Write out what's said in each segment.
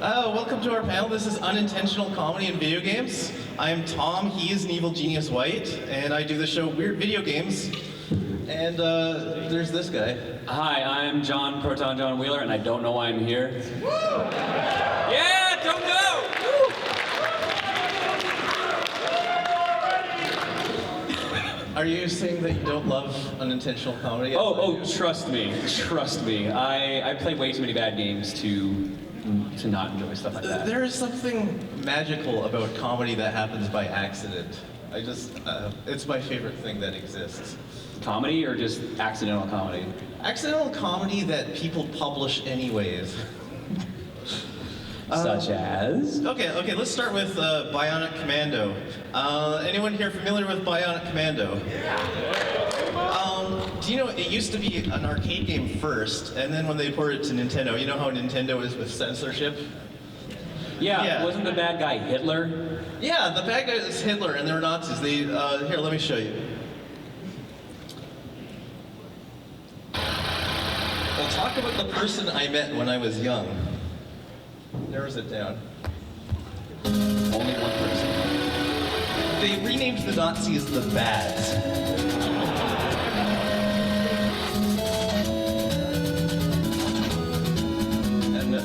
Welcome to our panel. This is Unintentional Comedy in Video Games. I am Tom, he is an evil genius white, and I do the show Weird Video Games. And there's this guy. Hi, I'm John Proton John Wheeler, and I don't know why I'm here. Woo! Yeah, don't know! Woo! Are you saying that you don't love unintentional comedy? Trust me. I play way too many bad games to not enjoy stuff like that. There is something magical about comedy that happens by accident. It's my favorite thing that exists. Comedy or just accidental comedy? Accidental comedy that people publish anyways. Such as? Okay, let's start with Bionic Commando. Anyone here familiar with Bionic Commando? Do you know, it used to be an arcade game first, and then when they ported it to Nintendo, you know how Nintendo is with censorship? Yeah, wasn't the bad guy Hitler? Yeah, the bad guy is Hitler, and they're Nazis. Here, let me show you. Well, talk about the person I met when I was young. Narrows it down. Only one person. They renamed the Nazis the Bads.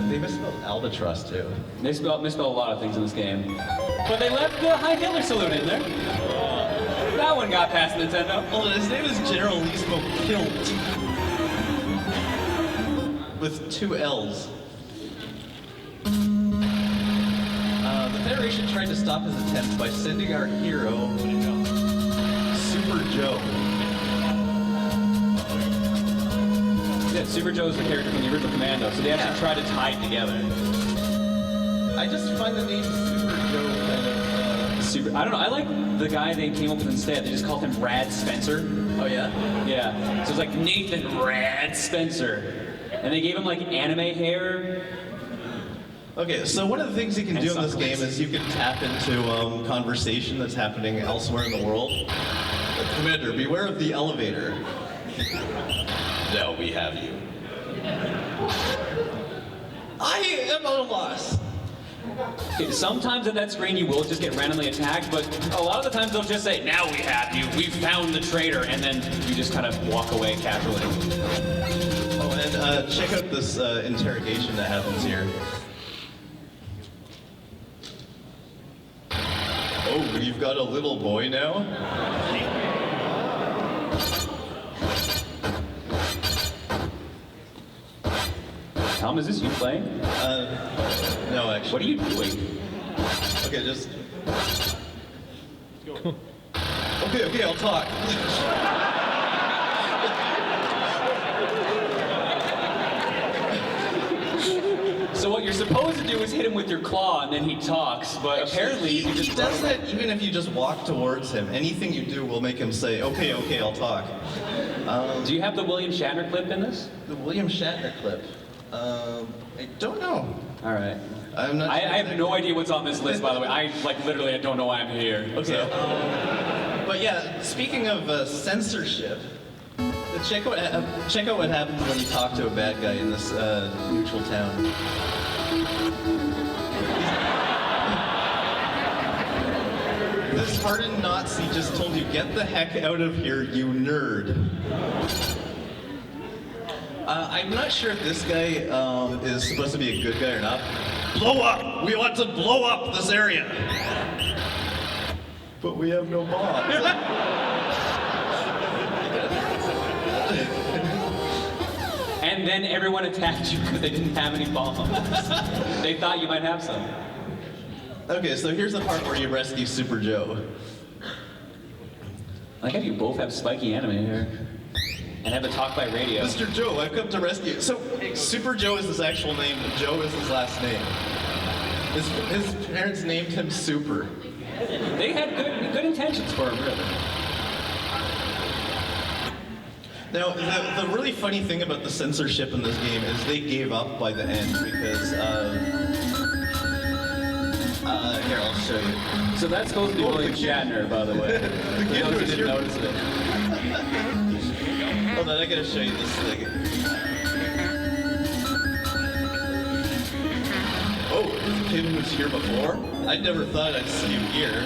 They misspelled albatross too. They misspelled a lot of things in this game. But they left the Heil Hitler salute in there. That one got past Nintendo. Well, his name is General Lismo Kilt. With 2 L's. The Federation tried to stop his attempt by sending our hero, Super Joe. Yeah, Super Joe is the character from the original Commando, so they actually tried to tie it together. I just find the name Super Joe kind of... I don't know, I like the guy they came up with instead. They just called him Rad Spencer. Oh yeah? Yeah, so it's like Nathan Rad Spencer. And they gave him like anime hair. Okay, so one of the things you can do in this game is you can tap into conversation that's happening elsewhere in the world. Commander, beware of the elevator. Now we have you. I am at a loss. Okay, sometimes at that screen you will just get randomly attacked, but a lot of the times they'll just say, now we have you, we found the traitor, and then you just kind of walk away casually. Oh, and check out this interrogation that happens here. Oh, you've got a little boy now? Tom, is this you playing? No, actually. What are you doing? Okay, just... Okay, I'll talk. So what you're supposed to do is hit him with your claw and then he talks, but apparently you can just... He does that even if you just walk towards him. Anything you do will make him say, okay, I'll talk. Do you have the William Shatner clip in this? The William Shatner clip? I don't know. All right. I'm not. I have no idea what's on this list, by the way. I don't know why I'm here. Okay. So. But yeah, speaking of censorship, check out what happens when you talk to a bad guy in this neutral town. This hardened Nazi just told you, get the heck out of here, you nerd. I'm not sure if this guy is supposed to be a good guy or not. Blow up! We want to blow up this area! But we have no bombs. And then everyone attacked you because they didn't have any bombs. They thought you might have some. Okay, so here's the part where you rescue Super Joe. I like how you both have spiky anime hair. And have to talk by radio. Mr. Joe, I've come to rescue you. So, Super Joe is his actual name, and Joe is his last name. His parents named him Super. They had good intentions for him, really. Now, the really funny thing about the censorship in this game is they gave up by the end because, here, I'll show you. So that's supposed to be William Shatner, by the way. The kid who didn't notice it. Hold on, I gotta show you this thing. Oh, kid who was here before. I never thought I'd see you here.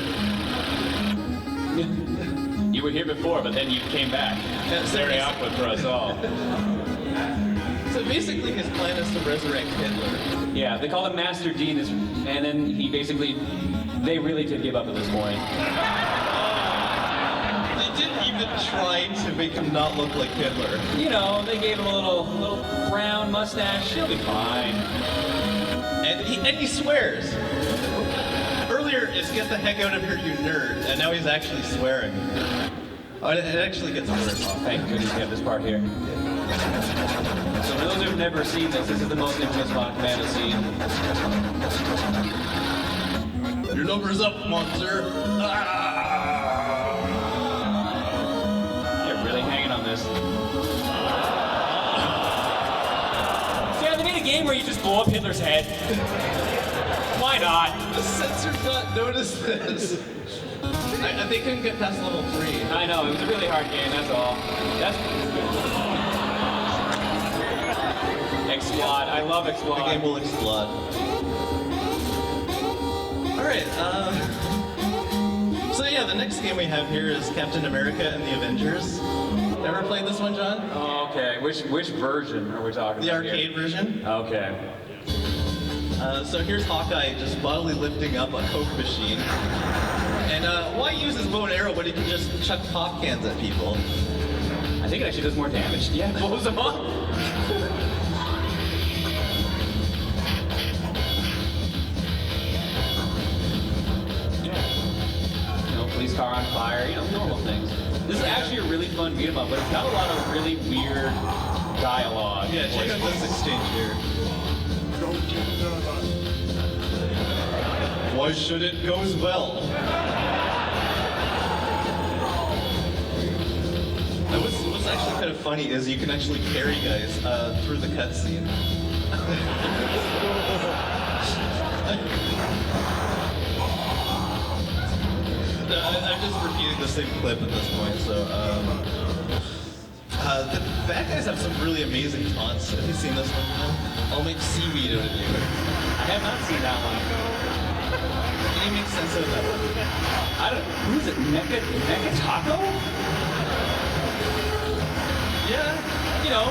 You were here before, but then you came back. It's very awkward for us all. So basically his plan is to resurrect Hitler. Yeah, they call him Master Dean, and then he basically, they really did give up at this point. They didn't even try to make him not look like Hitler. You know, they gave him a little brown mustache. He'll be fine. And he swears. Earlier it's get the heck out of here, you nerd, and now he's actually swearing. Oh, it actually gets worse. Oh, thank goodness we have this part here. So for those who've never seen this is the most infamous Von Commando scene. Your number's up, monster. You're really hanging on this. Yeah, they made a game where you just blow up Hitler's head. Why not? The censors not noticed this. They couldn't get past level 3. I know, it was a really hard game, that's all. Explode. I love Explode. The game will explode. Alright, so yeah, the next game we have here is Captain America and the Avengers. Ever played this one, John? Oh, okay. Which version are we talking The about arcade here? version. Okay. So here's Hawkeye just bodily lifting up a Coke machine. And why use his bow and arrow when he can just chuck pop cans at people? I think it actually does more damage. Yeah, blows them up. You know, police car on fire, you know, normal things. This is actually a really fun beat 'em up, but it's got a lot of really weird dialogue. Yeah, check out this exchange here. Why should it go as well? What's actually kind of funny is you can actually carry guys through the cutscene. I'm just repeating the same clip at this point, so the bad guys have some really amazing taunts. Have you seen this one? I'll make seaweed out of you. I have not seen that one. Can you make sense of that one? I don't. Who's it? Mecha Taco? Yeah. You know,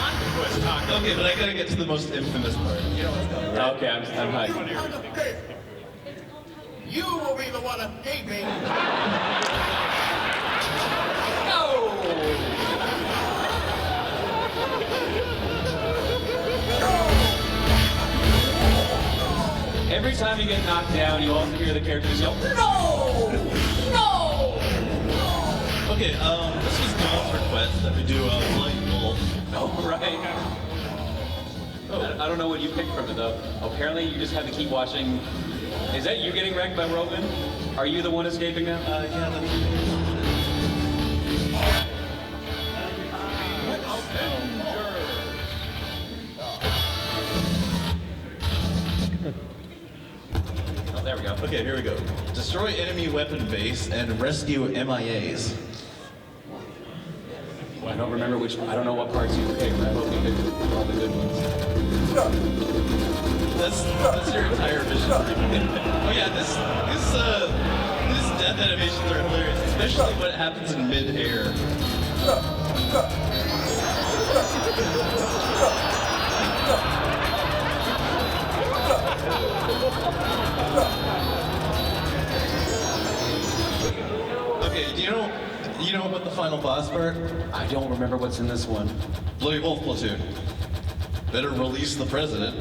octopus taco. Okay, but I gotta get to the most infamous part. You know what's coming, right? Okay, I'm hyped. You will be the one escaping. Every time you get knocked down, you also hear the characters yell, "No! No!" Okay, this was Noel's request that we do Flying Wolf. Oh, right. I don't know what you picked from it, though. Apparently, you just have to keep watching. Is that you getting wrecked by Whirlwind? Are you the one escaping now? Yeah, that's... Oh, there we go. Okay, here we go. Destroy enemy weapon base and rescue MIAs. Well, I don't remember I don't know what parts you picked, but I hope you picked all the good ones. That's your entire mission. Oh yeah, these death animations are hilarious, especially what happens in mid-air. Okay, do you know about the final boss part? I don't remember what's in this one. Bloody Wolf Platoon. Better release the president.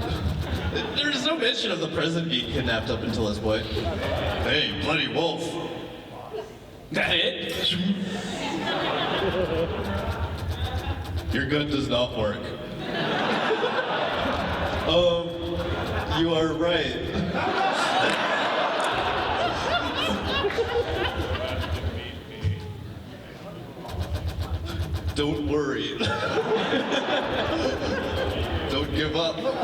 There's no mention of the president being kidnapped up until this point. Hey, Bloody Wolf. That it? Your gun does not work. You are right. Don't worry. Don't give up. What?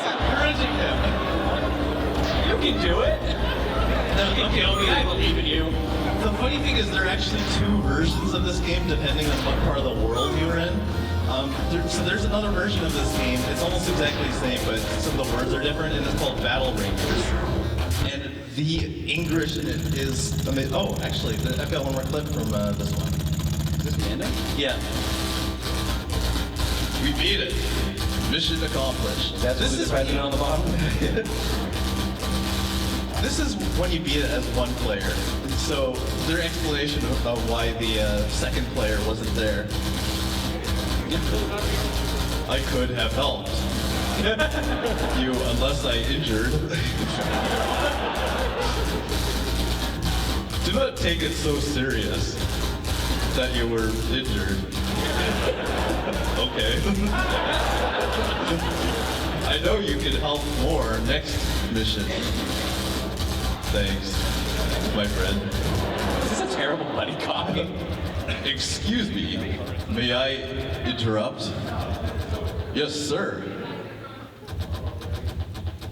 Encouraging him. You can do it. You can kill me. I believe in you. The funny thing is there are actually two versions of this game depending on what part of the world you're in. So there's another version of this game. It's almost exactly the same, but some of the words are different, and it's called Battle Rangers. And the English in it is amazing. Oh, actually, I've got one more clip from this one. Is this the ending? Yeah. We beat it. Mission accomplished. That's this is the president on the bottom? This is when you beat it as one player. So their explanation of why the second player wasn't there. I could have helped you unless I injured. Do not take it so serious that you were injured. Okay. I know you can help more next mission. Thanks, my friend. Is this a terrible buddy copy? Excuse me, may I interrupt? Yes, sir.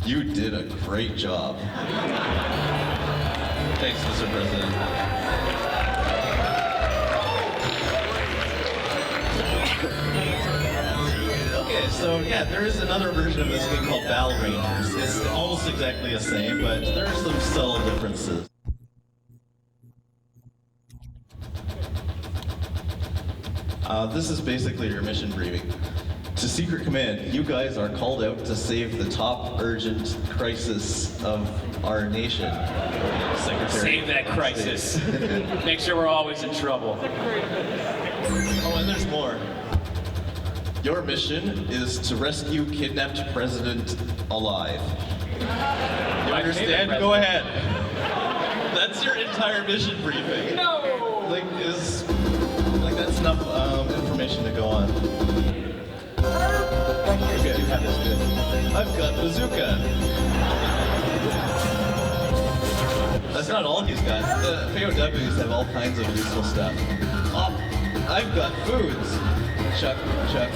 You did a great job. Thanks, Mr. President. Okay, so yeah, there is another version of this game called Battle Rangers. It's almost exactly the same, but there are some subtle differences. This is basically your mission briefing. To Secret Command, you guys are called out to save the top urgent crisis of our nation. Secretary. Save that crisis. Make sure we're always in trouble. Oh, and there's more. Your mission is to rescue kidnapped president alive. You My understand? favorite Go ahead. That's your entire mission briefing. No! Like that's enough information to go on. Okay, you have this good. I've got bazooka. That's not all he's got. The POWs have all kinds of useful stuff. Oh, I've got foods. Chuck, Chuck.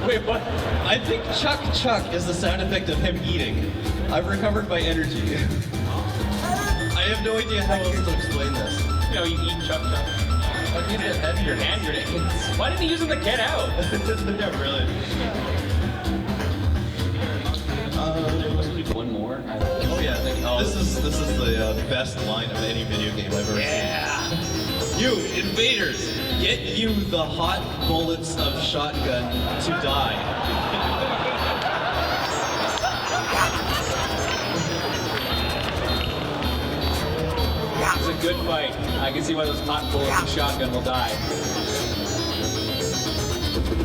Wait, what? I think Chuck Chuck is the sound effect of him eating. I've recovered my energy. I have no idea how else to explain this. You know, you eat Chuck Chuck. I need to have Your hand grenades. Why didn't he use them to get out? Yeah, really. One more. Oh yeah, this is the best line of any video game I've ever seen. You invaders, get you the hot bullets of shotgun to die. It's a good fight. I can see why those hot bullets of shotgun will die.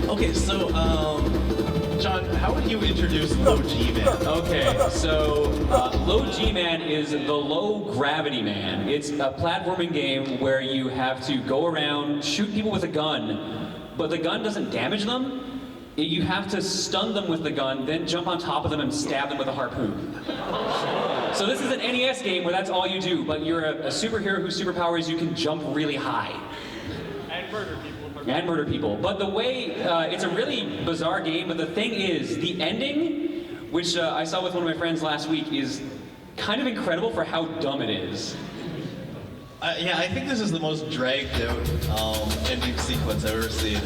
Okay, so John, how would you introduce Low G-Man? Okay, so Low G-Man is the low gravity man. It's a platforming game where you have to go around, shoot people with a gun, but the gun doesn't damage them. You have to stun them with the gun, then jump on top of them and stab them with a harpoon. So this is an NES game where that's all you do, but you're a superhero whose superpower is you can jump really high. And murder people. But the way, it's a really bizarre game, but the thing is, the ending, which I saw with one of my friends last week, is kind of incredible for how dumb it is. Yeah, I think this is the most dragged out ending sequence I've ever seen.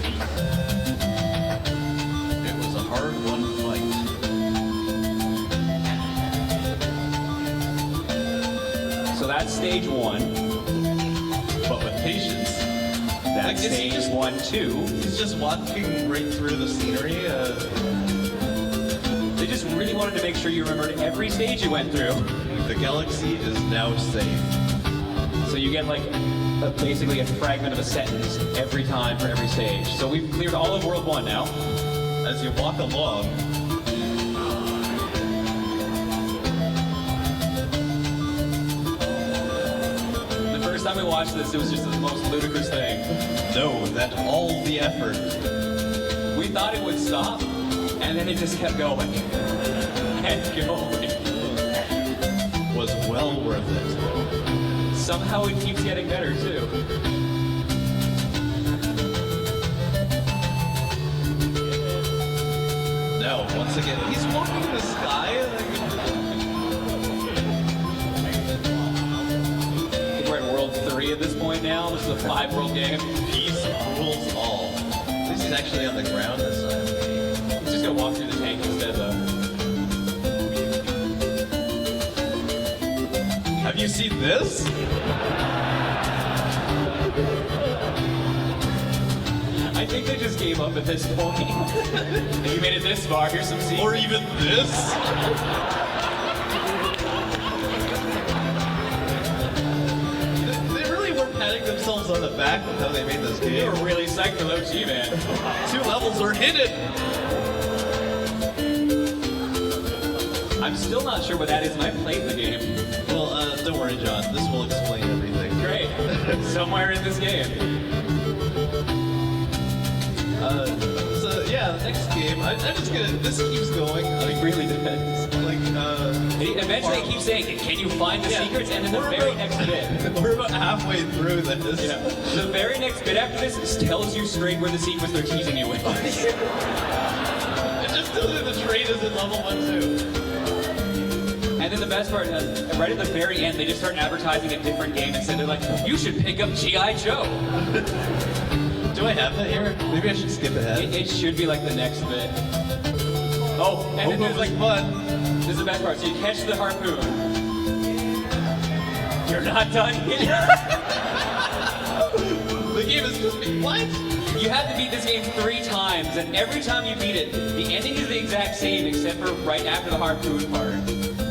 It was a hard-won fight. So that's stage one. But with patience. That's Like, is he stage just- 1, 2. He's just walking right through the scenery. They just really wanted to make sure you remembered every stage you went through. The galaxy is now safe. So you get like basically a fragment of a sentence every time for every stage. So we've cleared all of World 1 now. As you walk along, The first time we watched this, it was just the most ludicrous thing. know that all the effort We thought it would stop, and then it just kept going. And going. was well worth it. Somehow it keeps getting better, too. Now, once again, he's walking in the sky. I think we're at World 3 at this point now. This is a 5-world game. Peace rules all. This he's actually on the ground this time. He's just gonna walk through the tank instead, though. Have you seen this? I think they just gave up at this point. You made it this far, here's some secrets. Or even this? They really were patting themselves on the back with how they made this They game. were really psyched for low G, man. 2 levels are hidden. I'm still not sure what that is, and I played the game. Well, don't worry, John. This will explain everything. Great. Somewhere in this game. So yeah, the next game. I'm just gonna. This keeps going. It really depends. Like Eventually, it keeps saying, "Can you find the secrets?" And then the very next bit. We're about halfway through this. Yeah. The very next bit after this tells you straight where the sequence they're teasing you with. It just tells you the train is in level 1 too. And then the best part, right at the very end, they just start advertising a different game and they're like, "You should pick up G.I. Joe." Do I have that here? Maybe I should skip ahead. It should be like the next bit. Oh, and then there's like fun. This is the best part. So you catch the harpoon. You're not done yet. The game is just what? You have to beat this game 3 times, and every time you beat it, the ending is the exact same except for right after the harpoon part.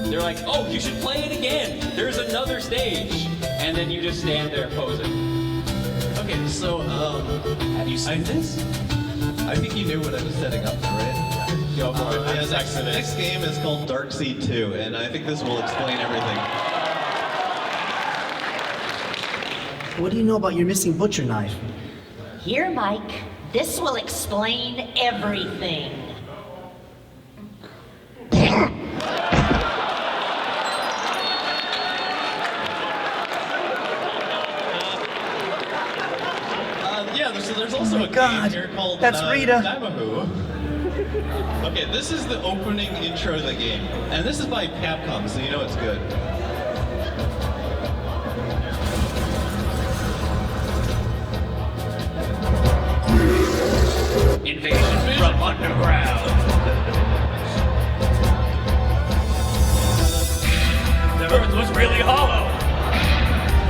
They're like, "Oh, you should play it again. There's another stage," and then you just stand there posing. Okay, so Have you seen this? I think you knew what I was setting up, right? Go for it. I'm Yeah, psyched for this. next game is called Dark Seed 2, and I think this will explain everything. What do you know about your missing butcher knife? Here, Mike. This will explain everything. Yeah, so there's also a game God, here called that's Rita. Namahu. Okay, this is the opening intro of the game, and this is by Capcom, so you know it's good. Invasion from underground. The earth was really hollow.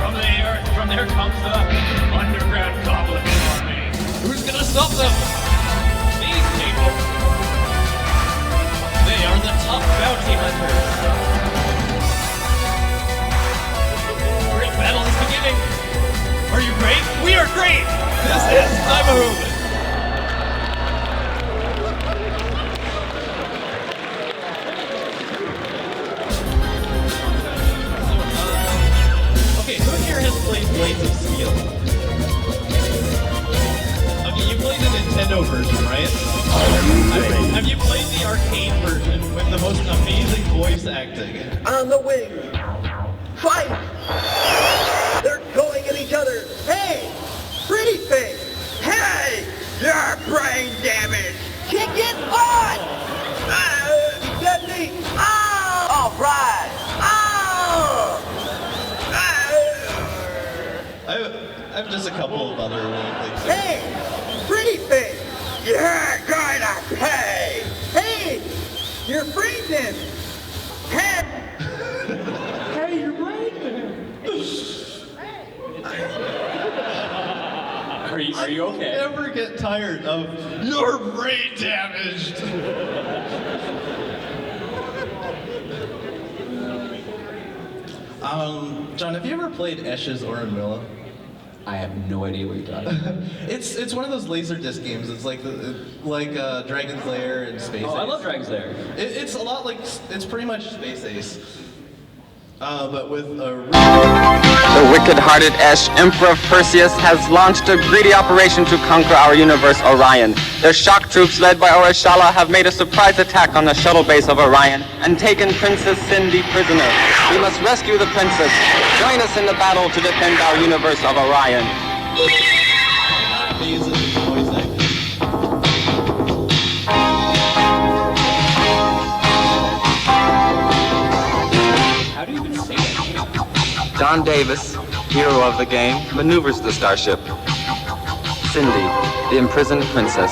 From the earth, from there comes the underground goblin army. Who's gonna stop them? These people. They are the tough bounty hunters. Great battle is beginning. Are you great? We are great! This is Namahu! Okay, who here has played Blades of Steel? Okay, you played the Nintendo version, right? Have you played the arcade version with the most amazing voice acting? On the wing. Fight! They're going at each other. Hey! Pretty face! Hey! You're brain damaged! Kick it on! Get me! Oh! All right! Oh! I have just a couple of other little things. Hey! Pretty face! You're gonna pay! Hey! You're freezing! Hey! Hey, you're breathing! Are you okay? Never get tired of your brain damaged. John, have you ever played Esches Oranmilla? I have no idea what you're talking about. It's one of those Laserdisc games. It's like Dragon's Lair and Space Ace. Oh, I love Dragon's Lair. It's a lot like it's pretty much Space Ace, but with a. The wicked-hearted Esh, Emperor Perseus, has launched a greedy operation to conquer our universe, Orion. Their shock troops, led by Orashala, have made a surprise attack on the shuttle base of Orion and taken Princess Cindy prisoner. We must rescue the princess. Join us in the battle to defend our universe of Orion. Amazing voice acting. How do you even say that? John Davis, hero of the game, maneuvers the starship. Cindy, the imprisoned princess.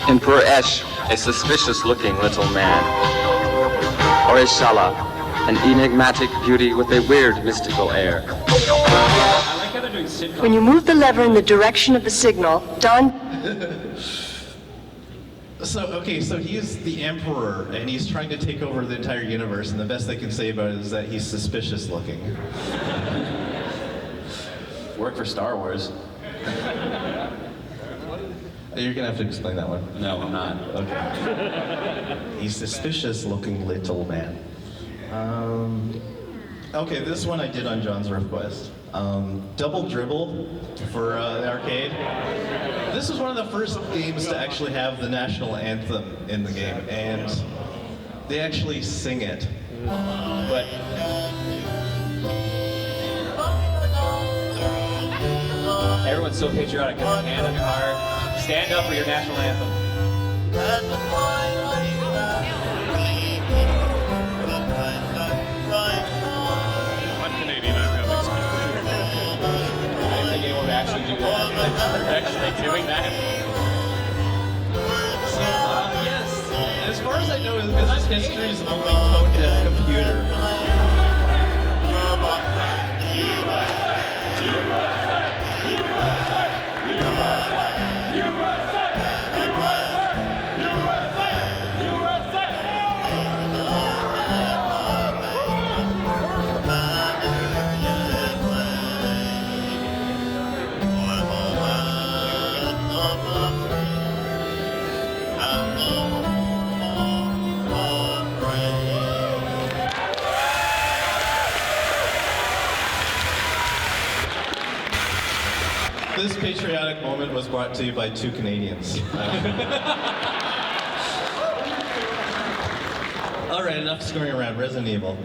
Emperor Esh, a suspicious-looking little man. Orishala, an enigmatic beauty with a weird, mystical air. I like how they're doing sitcoms. When you move the lever in the direction of the signal, Don... So he's the emperor, and he's trying to take over the entire universe, and the best they can say about it is that he's suspicious looking. Work for Star Wars. You're gonna have to explain that one. No, I'm not. Okay. He's suspicious looking little man. Okay, this one I did on John's request. Double Dribble for the arcade. This was one of the first games to actually have the national anthem in the game, and they actually sing it. But Everyone's so patriotic. Get your hand on your heart. Stand up for your national anthem. I'm Canadian, I've got excuse. I didn't think anyone would actually do that. They're actually doing that. yes, as far as I know, this history is only tone-deaf computer. This patriotic moment was brought to you by two Canadians. All right, enough screwing around. Resident Evil.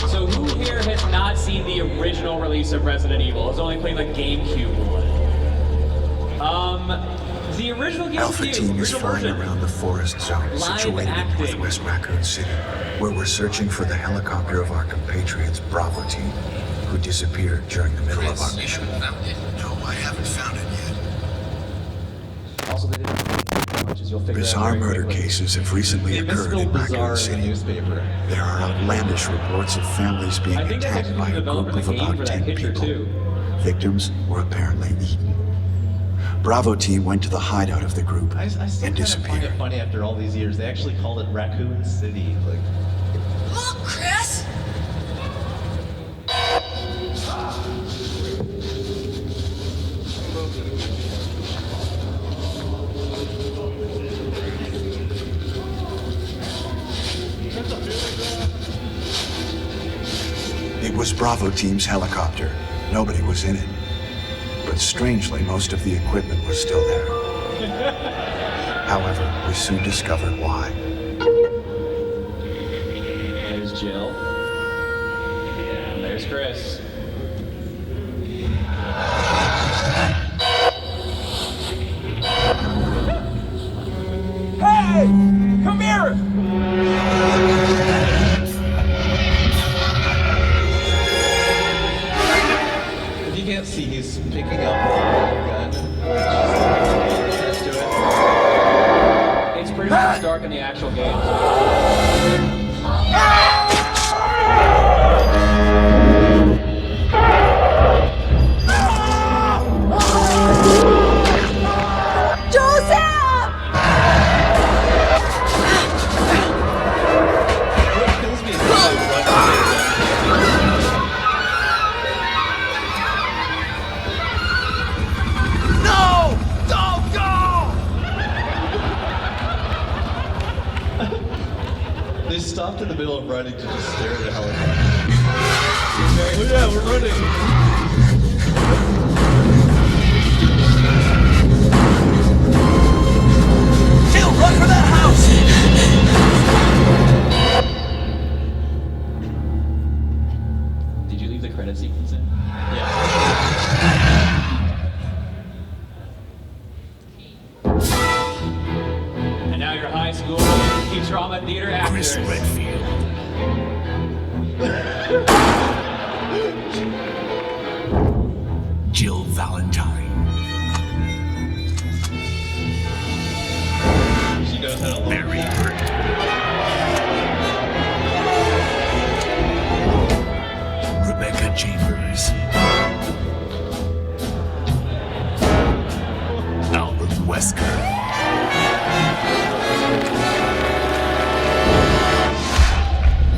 So who here has not seen the original release of Resident Evil? Has only played the GameCube one. The original GameCube. Alpha Team is original flying version. around the forest zone Live situated in acting. northwest Raccoon City, where we're searching for the helicopter of our compatriots Bravo Team, who disappeared during the middle of our mission. No, I haven't found it yet. Also, they didn't as much as you'll figure Bizarre out very murder quickly. cases have recently They occurred misspelled in bizarre Raccoon in the City. newspaper. There are outlandish reports of families being I think that's attacked actually by the a group developer of of the game about for that 10 picture people. too. Victims were apparently eaten. Bravo Team went to the hideout of the group I still and kind of find disappeared. it funny after all these years. They actually called it Raccoon City. Like, Look, Chris! It was Bravo Team's helicopter. Nobody was in it. But strangely, most of the equipment was still there. However, we soon discovered why. There's Jill. And there's Chris. Hey! Come here! if you can't see, he's picking up a gun. Just do it. It's pretty much dark in the actual game. What kills me is how they run away. No! Don't go! They stopped in the middle of running to just stare at a helicopter. Oh yeah, we're running. Jill, run for that house! Did you leave the credit sequence in? And now your high school drama theater actors. Chris Redfield. Wesker.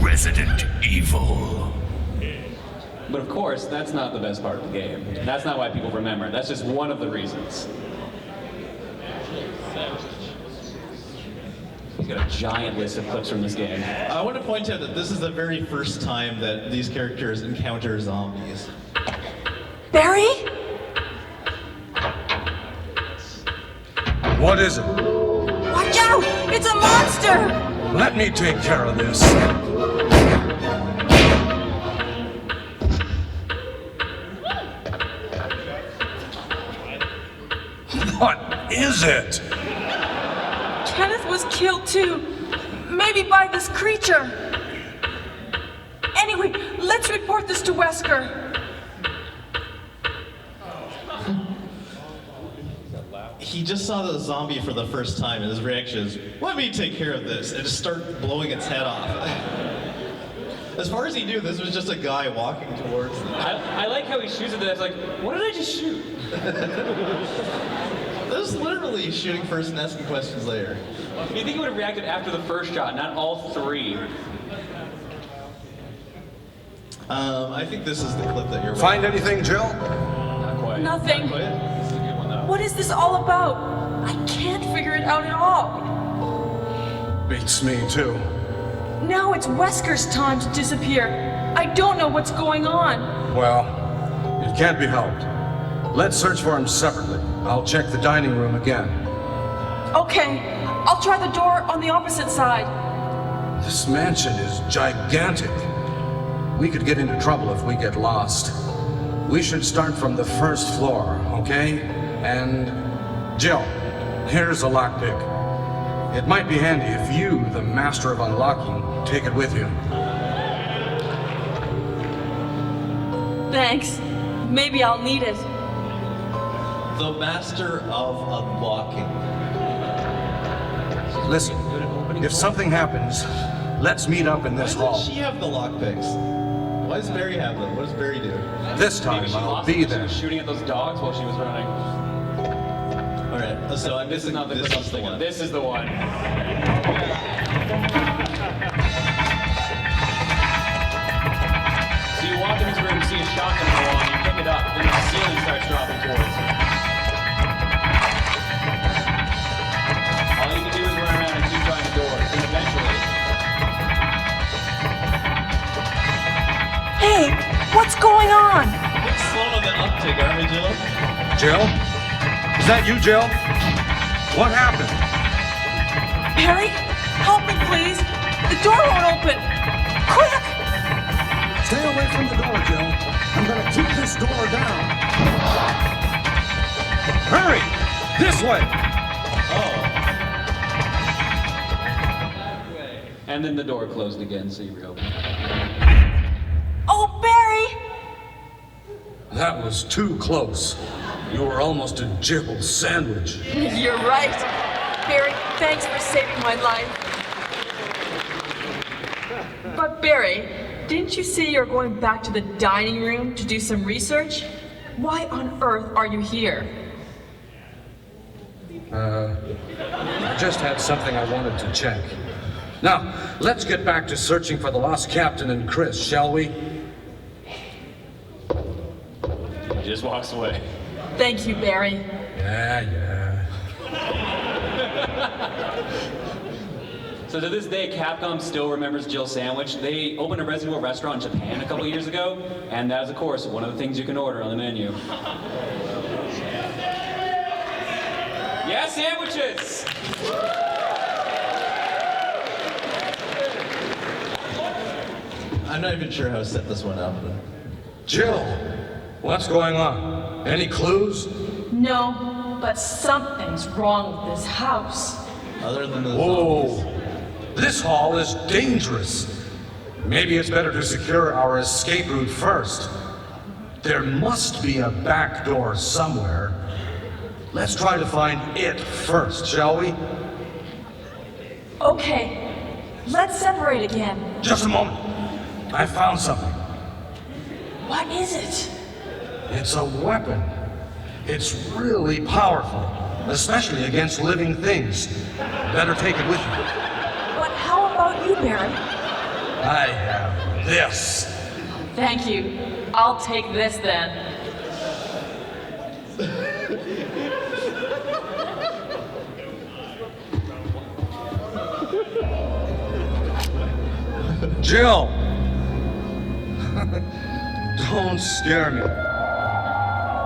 Resident Evil. But of course, that's not the best part of the game. That's not why people remember it. That's just one of the reasons. He's got a giant list of clips from this game. I want to point out that this is the very first time that these characters encounter zombies. Barry? What is it? Watch out! It's a monster! Let me take care of this. What is it? Kenneth was killed too. Maybe by this creature. Anyway, let's report this to Wesker. He just saw the zombie for the first time, and his reaction is, let me take care of this, and just start blowing its head off. As far as he knew, this was just a guy walking towards them. I like how he shoots at that. It's like, what did I just shoot? This is literally shooting first and asking questions later. You think he would have reacted after the first shot, not all three? I think this is the clip that you're Find anything, Jill? Not quite. Nothing. Not quite. This is a good one, though. What is this all about? I can't figure it out at all. Beats me, too. Now it's Wesker's time to disappear. I don't know what's going on. Well, it can't be helped. Let's search for him separately. I'll check the dining room again. Okay, I'll try the door on the opposite side. This mansion is gigantic. We could get into trouble if we get lost. We should start from the first floor, okay? And Jill, here's a lockpick. It might be handy if you, the master of unlocking, take it with you. Thanks. Maybe I'll need it. the master of unlocking. Listen, if something happens, let's meet up in this Why hall. does she have the lockpicks? Why does Barry have them? What does Barry do? This time Maybe she I'll lost be it. She there. was shooting at those dogs while she was running. All right, so I'm This is missing. not the This clip I is was the thinking. one. This is the one. So you walk in this room, see a shotgun go on, you pick it up, then the ceiling starts dropping towards you. All you can do is run around and keep trying the doors, and eventually, Hey, what's going on? We're slow on the uptick, aren't we, Jill? Jill? Is that you, Jill? What happened? Barry, help me, please. The door won't open. Quick! Stay away from the door, Jill. I'm gonna keep this door down. Hurry! This way! and then the door closed again, so you reopen it. Oh, Barry! That was too close. You were almost a Jill sandwich. You're right. Barry, thanks for saving my life. But Barry, didn't you say you're going back to the dining room to do some research? Why on earth are you here? I just had something I wanted to check. Now, let's get back to searching for the lost captain and Chris, shall we? He just walks away. Thank you, Barry. Yeah. So to this day, Capcom still remembers Jill Sandwich. They opened a Resident Evil restaurant in Japan a couple years ago, and that is, of course, one of the things you can order on the menu. Yeah, sandwiches! I'm not even sure how to set this one up. Jill, what's going on? Any clues? No, but something's wrong with this house. Other than the Whoa! zombies. This hall is dangerous. Maybe it's better to secure our escape route first. There must be a back door somewhere. Let's try to find it first, shall we? Okay, let's separate again. Just a moment. I found something. What is it? It's a weapon. It's really powerful, especially against living things. Better take it with you. But how about you, Barry? I have this. Thank you. I'll take this then. Jill! Don't scare me.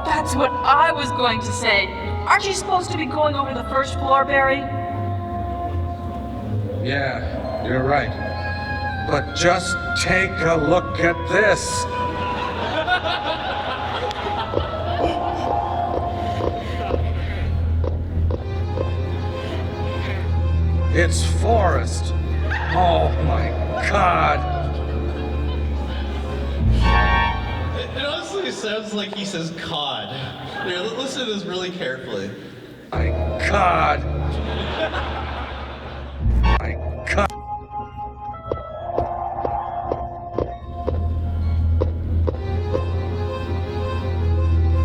That's what I was going to say. Aren't you supposed to be going over the first floor, Barry? Yeah, you're right. But just take a look at this. It's forest. Oh my God. It honestly sounds like he says cod. Here, listen to this really carefully. My God. My God.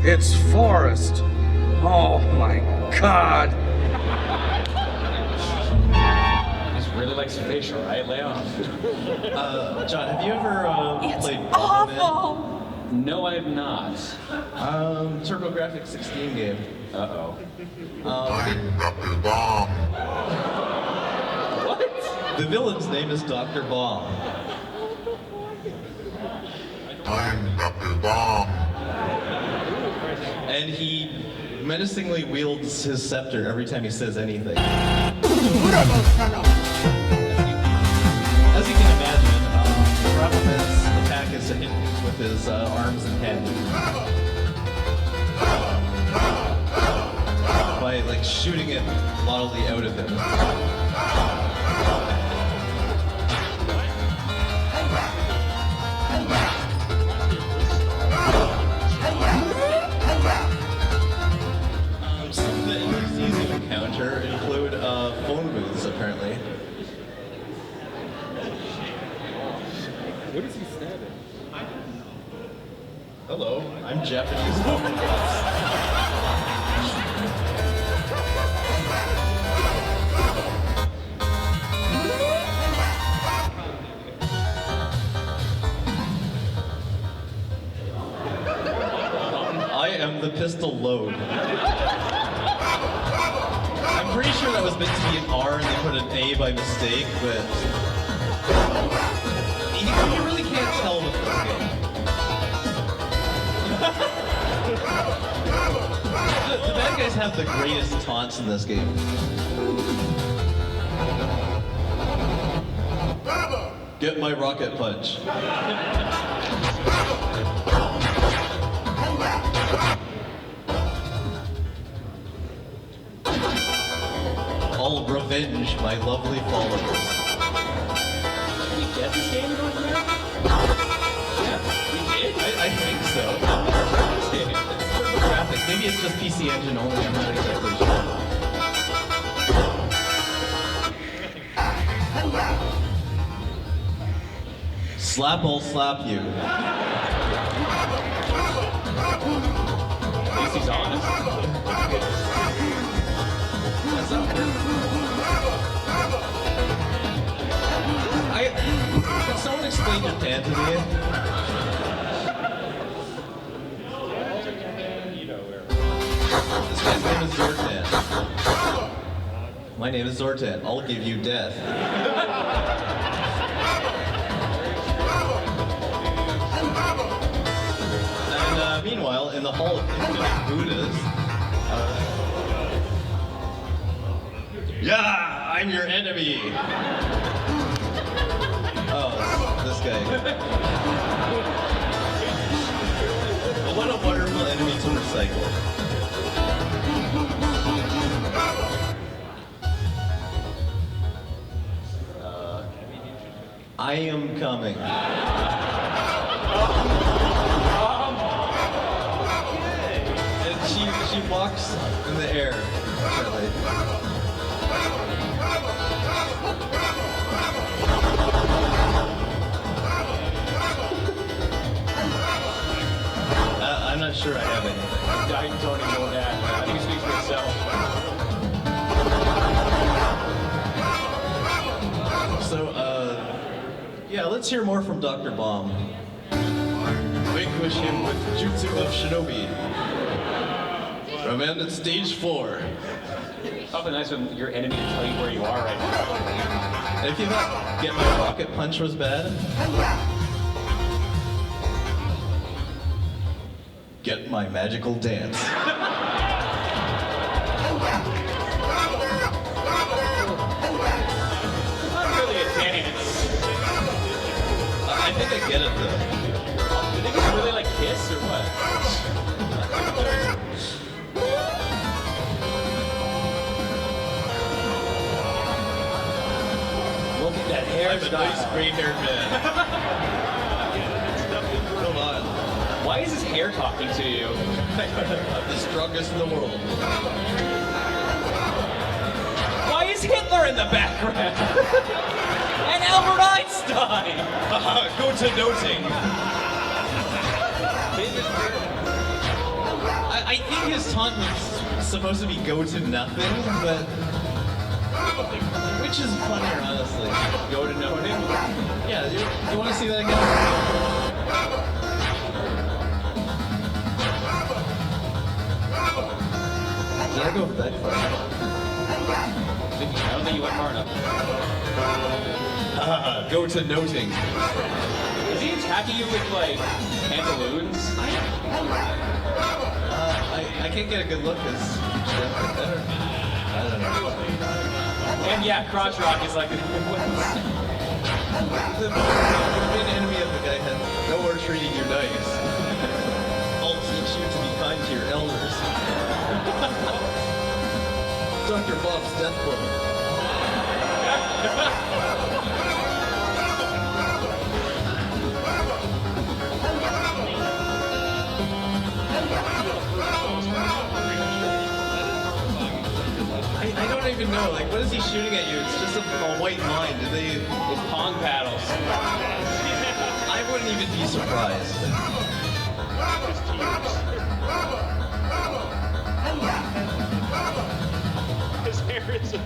It's forest. Oh my God. Just really likes facial, right, Leo? John, have you ever It's played awful. No, I have not. TurboGrafx 16 game? Uh-oh. Dr. Bomb. What? The villain's name is Dr. Bomb. I'm Dr. Bomb. And he menacingly wields his scepter every time he says anything. As you can imagine, Rabbleman's attack is to hit with his arms and head. By like shooting it wildly out of him. Some of the NPCs you encounter include phone booths, apparently. What is he stabbing? Hello, I'm Japanese phone booths. I am the pistol load. I'm pretty sure that was meant to be an R and they put an A by mistake, but you really can't tell with this game. The bad guys have the greatest taunts in this game. Get my rocket punch. I'll revenge my lovely followers. Did we get this game in North America? Yeah, we did. I think so. I've never heard this game. It's TurboGrafx. Maybe it's just PC Engine only. I'm not exactly sure. Slap, I'll slap you. At least he's honest. That's not Can someone explain Japan to me? This guy's name is Zortan. My name is Zortan. I'll give you death. And meanwhile, in the Hall of Infinite Buddhas, yeah, I'm your enemy. Oh, this guy. What a wonderful enemy to recycle. I am coming. And she walks in the air. Apparently. I'm not sure I have anything. I don't even know what that. I think it speaks for itself. So, yeah, let's hear more from Dr. Bomb. Vanquish him with Jutsu of Shinobi. Remain at stage 4. It's awfully nice when your enemy can tell you where you are right now. And if you thought Get My Rocket Punch was bad, Get My Magical Dance. Not really a dance. I think I get it though. You think it's really like Kiss or what? Look at that I'm a nice hairstyle. gray-haired man. Come on. Why is his hair talking to you? I'm the strongest in the world. Why is Hitler in the background? And Albert Einstein! Go to noting. I think his taunt was supposed to be go to nothing, but which is funnier, honestly? Go to nothing? Yeah, you want to see that again? Did I go that far? I don't think you went far enough. Go to noting. Is he attacking you with, like, pantaloons? I can't get a good look as I don't know. And yeah, crotch rock is like... The main enemy of the guy had no more treating you nice. I'll teach you to be kind to your elders. Dr. Bob's death blow. I don't even know, like, what is he shooting at you? It's just a white line. Did they... It's pong paddles. I wouldn't even be surprised.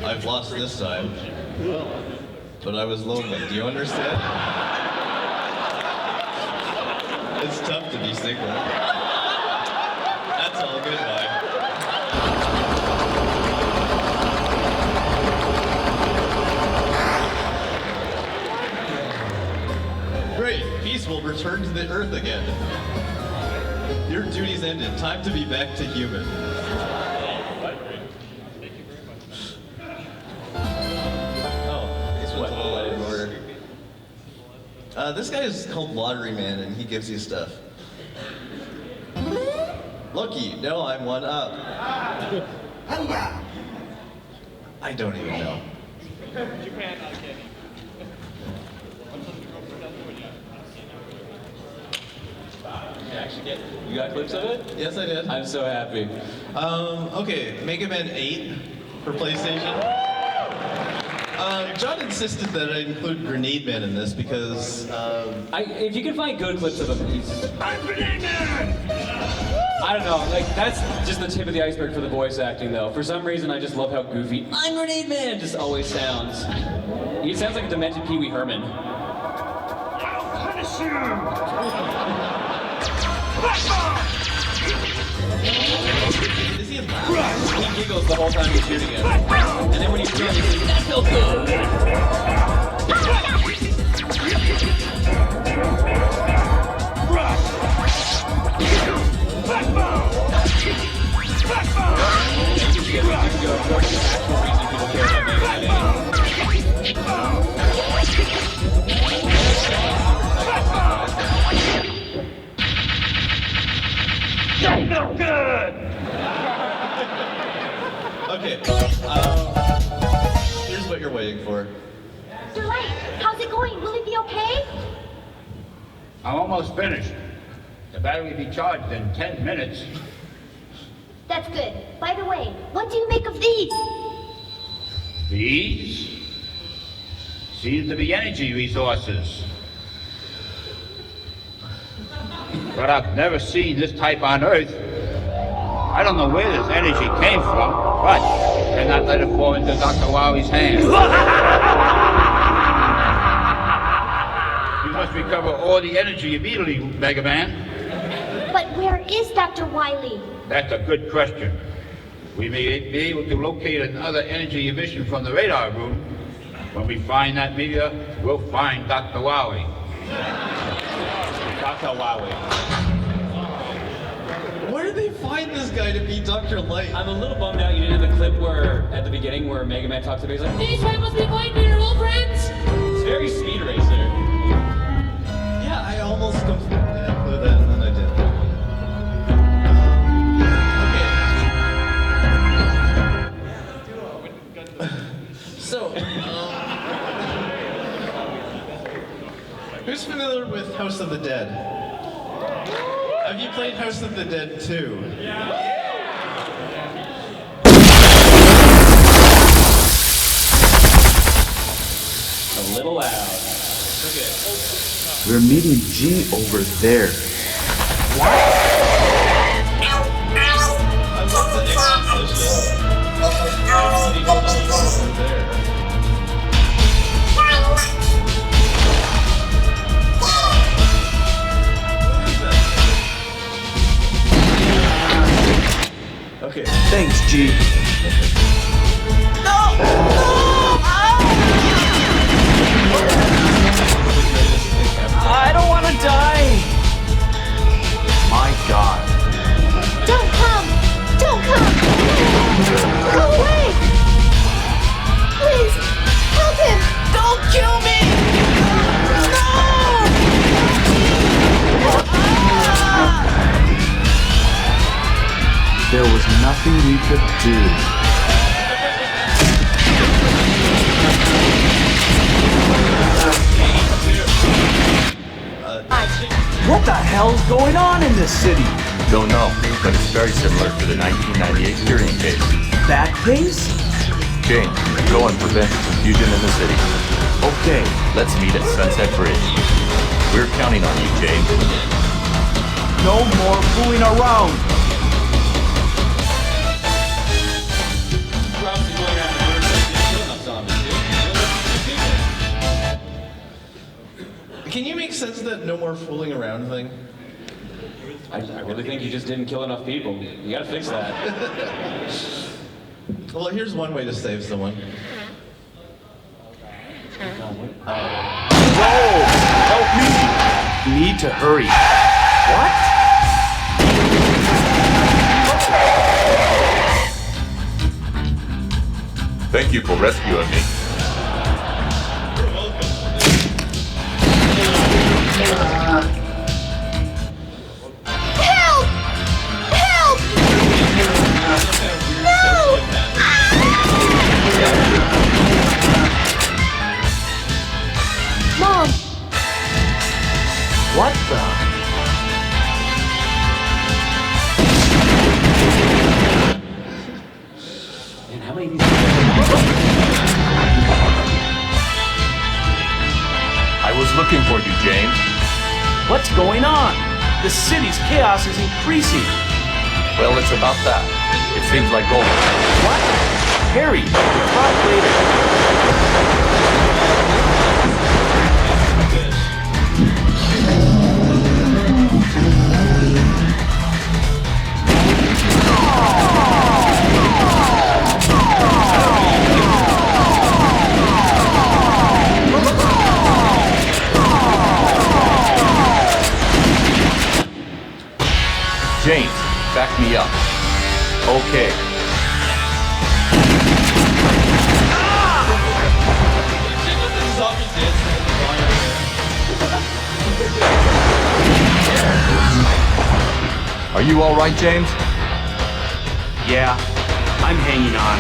I've lost this time. But I was lonely. Do you understand? It's tough to be single. That's all goodbye. Great. Peace will return to the Earth again. Your duty's ended. Time to be back to human. This guy is called Lottery Man, and he gives you stuff. Lucky, no, I'm one up. I don't even know. You got clips of it? Yes, I did. I'm so happy. Okay, Mega Man 8 for PlayStation. John insisted that I include Grenade Man in this because, if you can find good clips of him, I'm Grenade Man! I don't know, like, that's just the tip of the iceberg for the voice acting, though. For some reason, I just love how goofy I'm Grenade Man just always sounds. He sounds like a demented Pee Wee Herman. I'll punish you! is he laughing? He giggles the whole time he's shooting it. And then when he's done, he's like, that felt good! That's no good! Okay, here's what you're waiting for. Sir Light, how's it going? Will it be okay? I'm almost finished. The battery will be charged in 10 minutes. That's good. By the way, what do you make of these? These seem to be energy resources. but I've never seen this type on Earth. I don't know where this energy came from, but I cannot let it fall into Dr. Wowie's hands. You must recover all the energy immediately, Mega Man. But where is Dr. Wily? That's a good question. We may be able to locate another energy emission from the radar room. When we find that meteor, we'll find Dr. Wowie. Dr. Wowie. Where did they find this guy to be Dr. Light? I'm a little bummed out you didn't have the clip where, at the beginning, where Mega Man talks to me. He's like, "These must be going to your old friends." It's very Speed Racer. Yeah, I almost completely included that, and then I did. Okay. So, who's familiar with House of the Dead? Have you played House of the Dead 2? A little loud. Okay. We're meeting G over there. I love the exposition. Over there. Okay. Thanks, G. I don't want to die! My God. Don't come! Don't come! Go away! Please, help him! Don't kill me! There was nothing we could do. What the hell's going on in this city? Don't know, but it's very similar to the 1998 Tyrion case. That case? James, go and prevent confusion in the city. Okay. Let's meet at Sunset Bridge. We're counting on you, James. No more fooling around! Can you make sense of that no more fooling around thing? I really think you just didn't kill enough people. You gotta fix that. Well, here's one way to save someone. No! Help me! Need to hurry. What? Thank you for rescuing me. Help! Help! No! Mom! What the? Man, how many of these I was looking for you, James. What's going on? The city's chaos is increasing. Well, it's about that. It seems like gold. What? Harry, talk later. James, back me up. Okay. Are you all right, James? Yeah, I'm hanging on.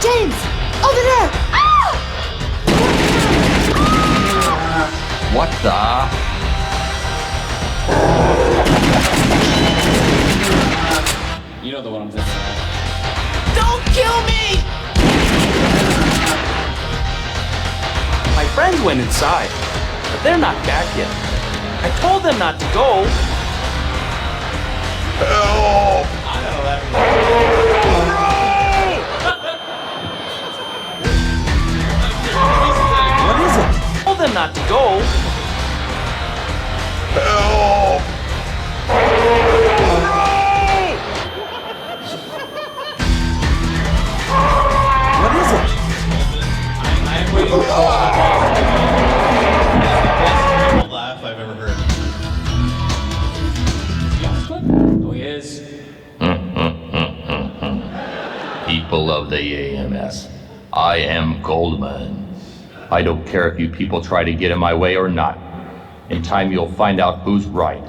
James! Over there! Ah! What the? You know the one I'm thinking of. kill me! My friends went inside, but they're not back yet. I told them not to go. Help! I know that. What is it? I told them not to go. Help! What is it? I'm waiting for Best laugh I've ever heard. Oh, he is. People of the AMS, I am Goldman. I don't care if you people try to get in my way or not. In time you'll find out who's right.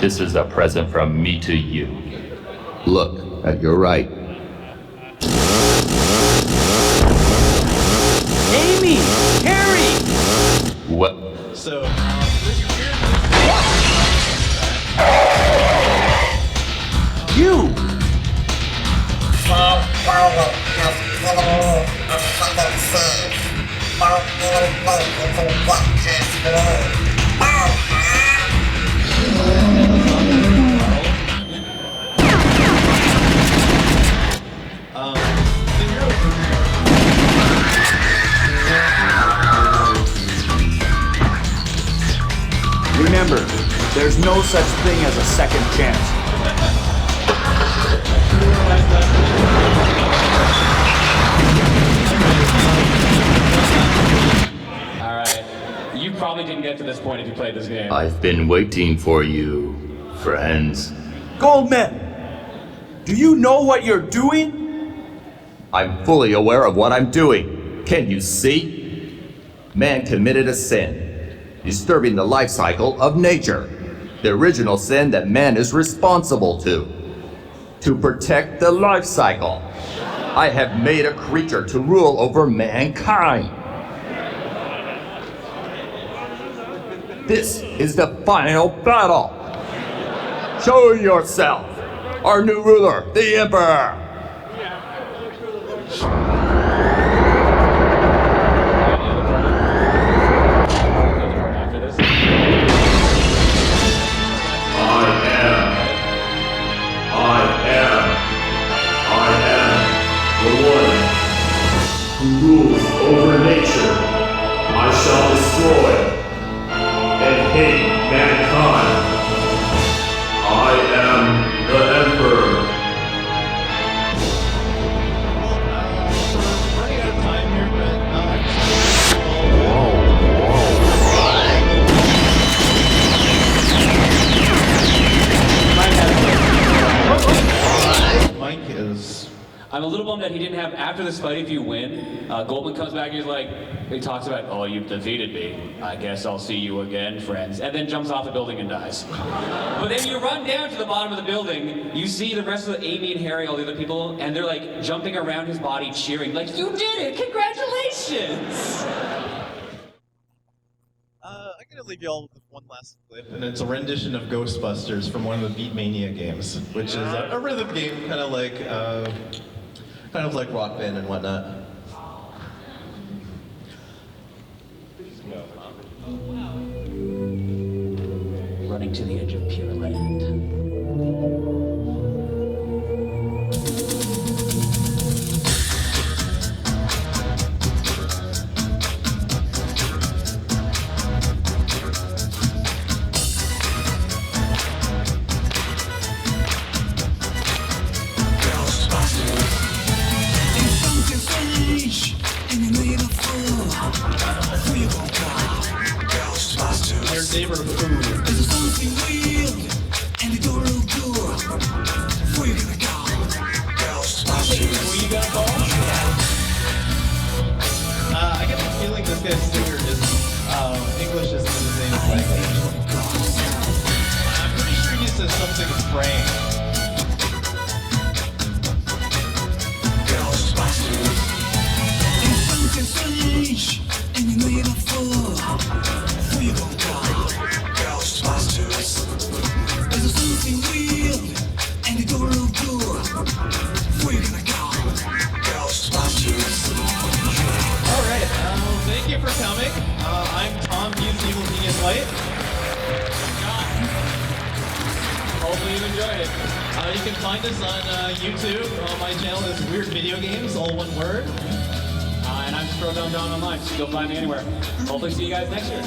This is a present from me to you. Look at your right. Amy! Harry! What? So, You! Remember, there's no such thing as a second chance. Alright. You probably didn't get to this point if you played this game. I've been waiting for you, friends. Goldman! Do you know what you're doing? I'm fully aware of what I'm doing. Can you see? Man committed a sin, disturbing the life cycle of nature. The original sin that man is responsible to protect the life cycle. I have made a creature to rule over mankind. This is the final battle. Show yourself, our new ruler, the Emperor. Rules over nature, I shall destroy and hate mankind. I am the Emperor. running out of time here, but Mike is. I'm a little bummed that he didn't have, after this fight, if you win, Goldman comes back and he's like, he talks about, oh, you've defeated me. I guess I'll see you again, friends. And then jumps off the building and dies. But then you run down to the bottom of the building, you see the rest of the Amy and Harry, all the other people, and they're like jumping around his body, cheering, like, you did it, congratulations! I'm gonna leave you all with one last clip, and it's a rendition of Ghostbusters from one of the Beatmania games, which is a rhythm game, kind of like Rock Band and whatnot. Running to the edge of pure land. Your neighbor food. I get the feeling this guy's singer is English isn't his native language. I'm pretty sure he says something Frank. Ghostbusters. There's something weird and it don't look good. fight. Hopefully you enjoyed it. You can find us on YouTube. My channel is Weird Video Games, all one word. And I'm just Pro Dumb Down online. So you'll find me anywhere. Hopefully see you guys next year.